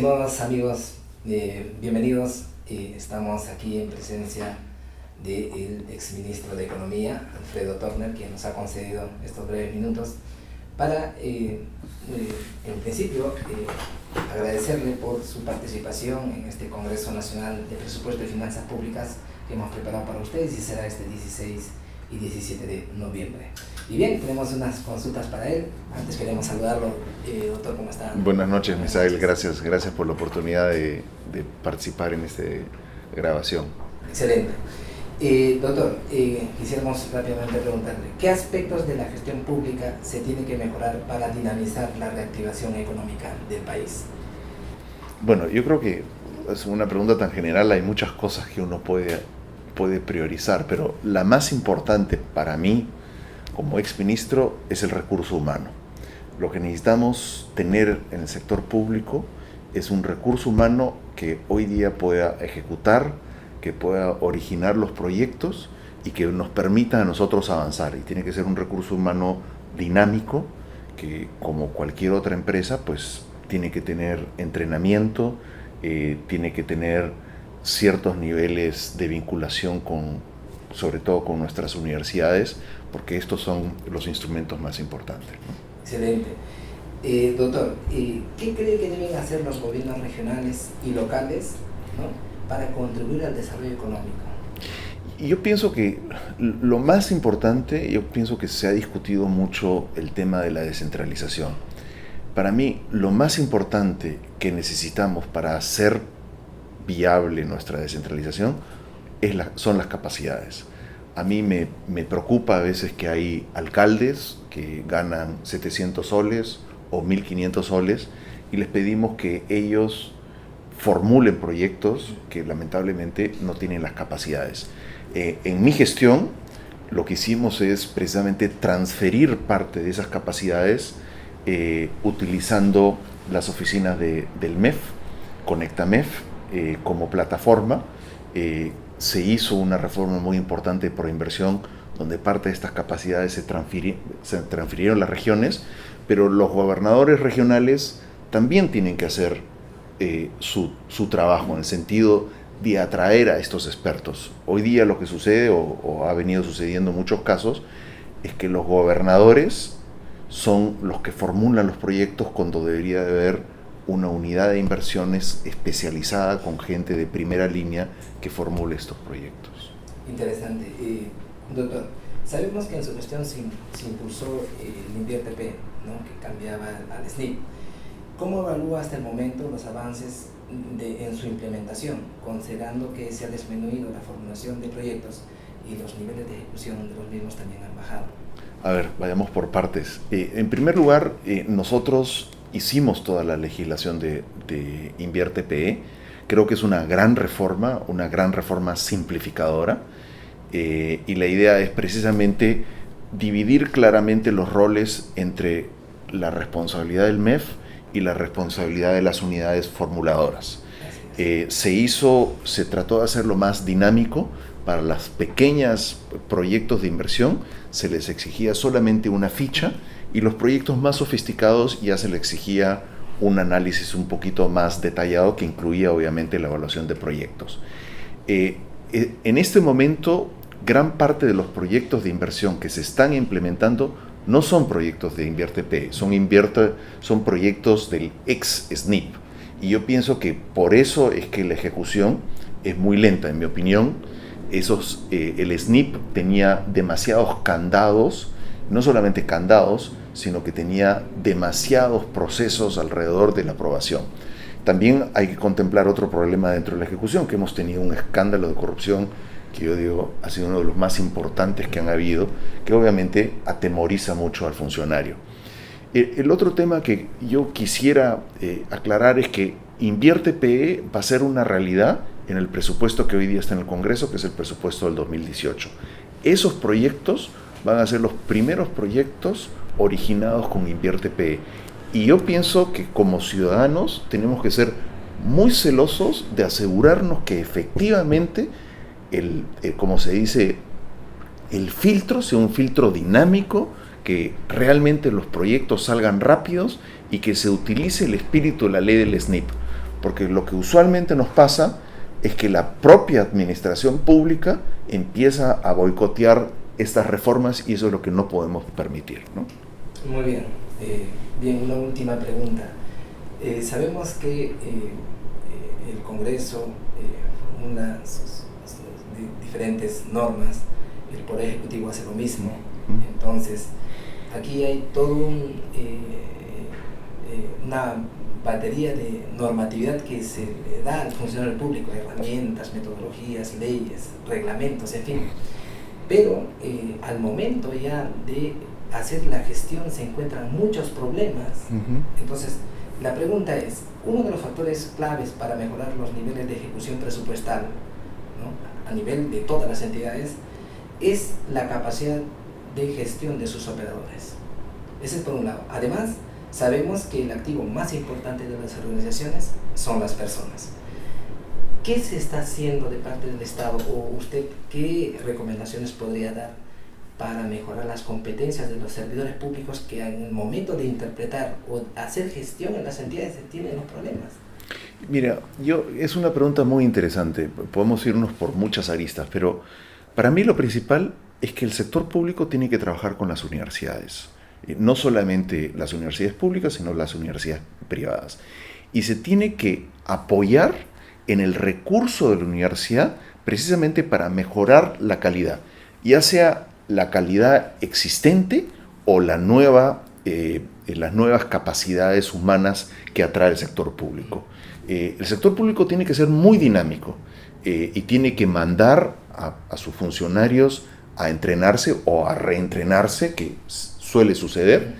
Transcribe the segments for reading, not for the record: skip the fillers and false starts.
Estimados amigos, bienvenidos. Estamos aquí en presencia del exministro de Economía, Alfredo Torner, quien nos ha concedido estos breves minutos para, en principio, agradecerle por su participación en este Congreso Nacional de Presupuesto y Finanzas Públicas que hemos preparado para ustedes y será este 16 y 17 de noviembre. Y bien, tenemos unas consultas para él. Antes queremos saludarlo. Doctor, ¿cómo está? Buenas noches, Misael. Gracias por la oportunidad de participar en esta grabación. Excelente. Doctor, quisiéramos rápidamente preguntarle, ¿qué aspectos de la gestión pública se tiene que mejorar para dinamizar la reactivación económica del país? Bueno, yo creo que es una pregunta tan general, hay muchas cosas que uno puede priorizar, pero la más importante para mí, como exministro, es el recurso humano. Lo que necesitamos tener en el sector público es un recurso humano que hoy día pueda ejecutar, que pueda originar los proyectos y que nos permita a nosotros avanzar. Y tiene que ser un recurso humano dinámico, que como cualquier otra empresa, pues tiene que tener entrenamiento, tiene que tener ciertos niveles de vinculación sobre todo con nuestras universidades, porque estos son los instrumentos más importantes, ¿no? Excelente. Doctor, ¿qué cree que deben hacer los gobiernos regionales y locales, ¿no?, para contribuir al desarrollo económico? Y yo pienso que lo más importante, que se ha discutido mucho el tema de la descentralización. Para mí, lo más importante que necesitamos para hacer viable nuestra descentralización son las capacidades. A mí me preocupa a veces que hay alcaldes que ganan 700 soles o 1.500 soles y les pedimos que ellos formulen proyectos que lamentablemente no tienen las capacidades. En mi gestión, lo que hicimos es precisamente transferir parte de esas capacidades utilizando las oficinas del MEF, ConectaMEF, como plataforma. Se hizo una reforma muy importante de Proinversión, donde parte de estas capacidades se transfirieron a las regiones, pero los gobernadores regionales también tienen que hacer su trabajo en el sentido de atraer a estos expertos. Hoy día lo que sucede, o ha venido sucediendo en muchos casos, es que los gobernadores son los que formulan los proyectos cuando debería de haber una unidad de inversiones especializada con gente de primera línea que formule estos proyectos. Interesante. Doctor, sabemos que en su gestión se impulsó el InvierTP, ¿no?, que cambiaba al SNIP. ¿Cómo evalúa hasta el momento los avances en su implementación, considerando que se ha disminuido la formulación de proyectos y los niveles de ejecución de los mismos también han bajado? A ver, vayamos por partes. En primer lugar, nosotros hicimos toda la legislación de InvierTP. Creo que es una gran reforma simplificadora, y la idea es precisamente dividir claramente los roles entre la responsabilidad del MEF y la responsabilidad de las unidades formuladoras. Se trató de hacerlo más dinámico. Para los pequeños proyectos de inversión se les exigía solamente una ficha, y los proyectos más sofisticados ya se les exigía un análisis un poquito más detallado que incluía obviamente la evaluación de proyectos. En este momento, gran parte de los proyectos de inversión que se están implementando no son proyectos de InvierTP, son proyectos del ex-SNIP. Y yo pienso que por eso es que la ejecución es muy lenta. En mi opinión, el SNIP tenía demasiados candados, no solamente candados, sino que tenía demasiados procesos alrededor de la aprobación. También hay que contemplar otro problema dentro de la ejecución, que hemos tenido un escándalo de corrupción que yo digo ha sido uno de los más importantes que han habido, que obviamente atemoriza mucho al funcionario. El otro tema que yo quisiera aclarar es que InvierTP va a ser una realidad en el presupuesto que hoy día está en el Congreso, que es el presupuesto del 2018. Esos proyectos van a ser los primeros proyectos originados con InvierTP. Y yo pienso que como ciudadanos tenemos que ser muy celosos de asegurarnos que efectivamente como se dice, el filtro sea un filtro dinámico, que realmente los proyectos salgan rápidos y que se utilice el espíritu de la ley del SNIP. porque lo que usualmente nos pasa es que la propia administración pública empieza a boicotear estas reformas y eso es lo que no podemos permitir, ¿no? Muy bien. Bien, una última pregunta. Sabemos que el Congreso, sus diferentes normas, el Poder Ejecutivo hace lo mismo. Entonces, aquí hay todo una batería de normatividad que se le da al funcionario público, herramientas, metodologías, leyes, reglamentos, en fin. Pero al momento ya de hacer la gestión se encuentran muchos problemas. Entonces, la pregunta es, uno de los factores claves para mejorar los niveles de ejecución presupuestal, ¿no?, a nivel de todas las entidades, es la capacidad de gestión de sus operadores. Ese es por un lado. Además, sabemos que el activo más importante de las organizaciones son las personas. ¿Qué se está haciendo de parte del Estado, o usted qué recomendaciones podría dar para mejorar las competencias de los servidores públicos que en el momento de interpretar o hacer gestión en las entidades tienen los problemas? Mira, es una pregunta muy interesante. Podemos irnos por muchas aristas, pero para mí lo principal es que el sector público tiene que trabajar con las universidades. No solamente las universidades públicas, sino las universidades privadas. Y se tiene que apoyar en el recurso de la universidad precisamente para mejorar la calidad, ya sea la calidad existente o las nuevas capacidades humanas que atrae el sector público. El sector público tiene que ser muy dinámico y tiene que mandar a sus funcionarios a entrenarse o a reentrenarse, que suele suceder,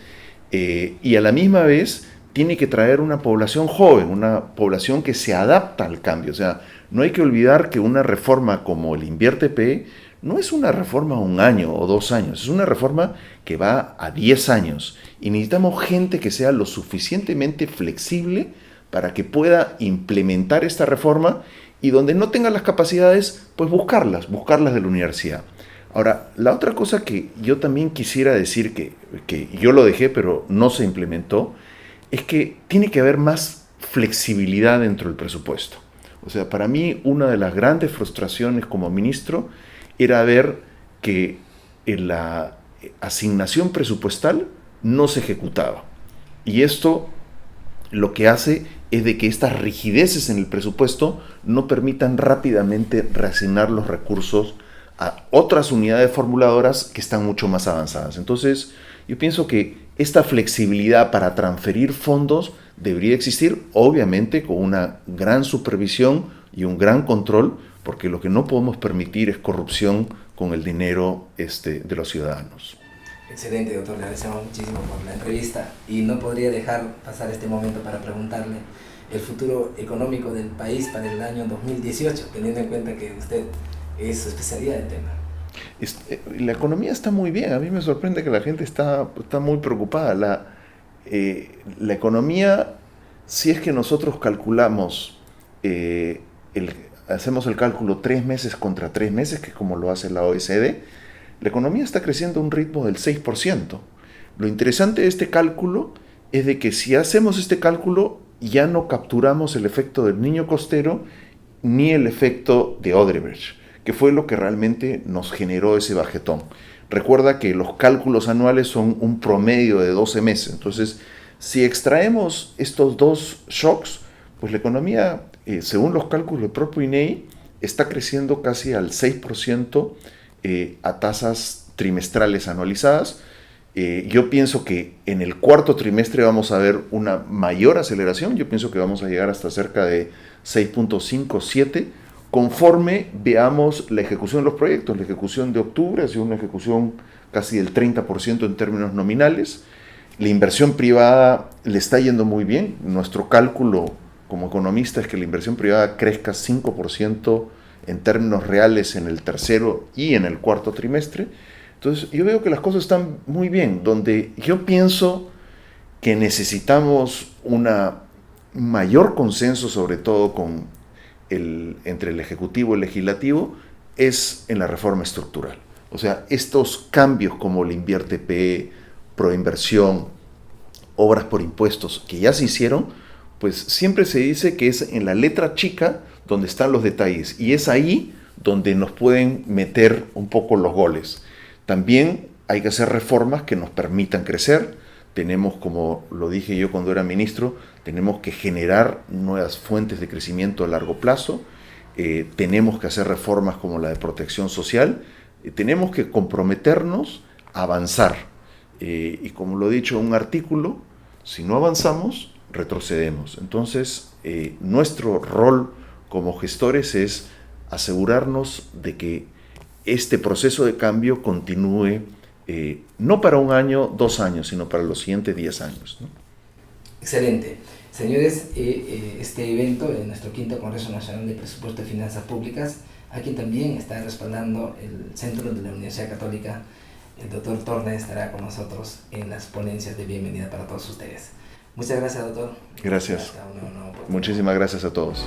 y a la misma vez tiene que traer una población joven, una población que se adapta al cambio. O sea, no hay que olvidar que una reforma como el Invierte PE no es una reforma a 1 año o 2 años, es una reforma que va a 10 años y necesitamos gente que sea lo suficientemente flexible para que pueda implementar esta reforma y donde no tenga las capacidades, pues buscarlas de la universidad. Ahora, la otra cosa que yo también quisiera decir que yo lo dejé pero no se implementó, es que tiene que haber más flexibilidad dentro del presupuesto. O sea, para mí una de las grandes frustraciones como ministro era ver que la asignación presupuestal no se ejecutaba. Y esto lo que hace es de que estas rigideces en el presupuesto no permitan rápidamente reasignar los recursos a otras unidades formuladoras que están mucho más avanzadas. Entonces, yo pienso que esta flexibilidad para transferir fondos debería existir, obviamente con una gran supervisión y un gran control, porque lo que no podemos permitir es corrupción con el dinero de los ciudadanos. Excelente, doctor, le agradecemos muchísimo por la entrevista y no podría dejar pasar este momento para preguntarle el futuro económico del país para el año 2018, teniendo en cuenta que usted es su especialidad del tema. La economía está muy bien. A mí me sorprende que la gente está muy preocupada. La economía, si es que nosotros calculamos, hacemos el cálculo 3 meses contra 3 meses, que es como lo hace la OECD, la economía está creciendo a un ritmo del 6%. Lo interesante de este cálculo es de que si hacemos este cálculo ya no capturamos el efecto del niño costero ni el efecto de Odebrecht, que fue lo que realmente nos generó ese bajetón. Recuerda que los cálculos anuales son un promedio de 12 meses. Entonces, si extraemos estos dos shocks, pues la economía, según los cálculos del propio INEI, está creciendo casi al 6% a tasas trimestrales anualizadas. Yo pienso que en el cuarto trimestre vamos a ver una mayor aceleración. Yo pienso que vamos a llegar hasta cerca de 6.5, 7, conforme veamos la ejecución de los proyectos. La ejecución de octubre ha sido una ejecución casi del 30% en términos nominales. La inversión privada le está yendo muy bien. Nuestro cálculo como economista es que la inversión privada crezca 5% en términos reales en el tercero y en el cuarto trimestre. Entonces yo veo que las cosas están muy bien. Donde yo pienso que necesitamos un mayor consenso, sobre todo entre el Ejecutivo y el Legislativo, es en la reforma estructural. O sea, estos cambios como el Invierte PE, Proinversión, obras por impuestos que ya se hicieron, pues siempre se dice que es en la letra chica donde están los detalles, y es ahí donde nos pueden meter un poco los goles. También hay que hacer reformas que nos permitan crecer. Tenemos, como lo dije yo cuando era ministro, tenemos que generar nuevas fuentes de crecimiento a largo plazo. Tenemos que hacer reformas como la de protección social. Tenemos que comprometernos a avanzar. Y como lo he dicho en un artículo, si no avanzamos, retrocedemos. Entonces, nuestro rol como gestores es asegurarnos de que este proceso de cambio continúe, no para un año, 2 años, sino para los siguientes 10 años, ¿no? Excelente. Señores, este evento, en nuestro 5º Congreso Nacional de Presupuesto y Finanzas Públicas, a quien también está respaldando el Centro de la Universidad Católica, el doctor Torner estará con nosotros en las ponencias de bienvenida para todos usteres. Muchas gracias, doctor. Gracias. Muchísimas gracias a todos.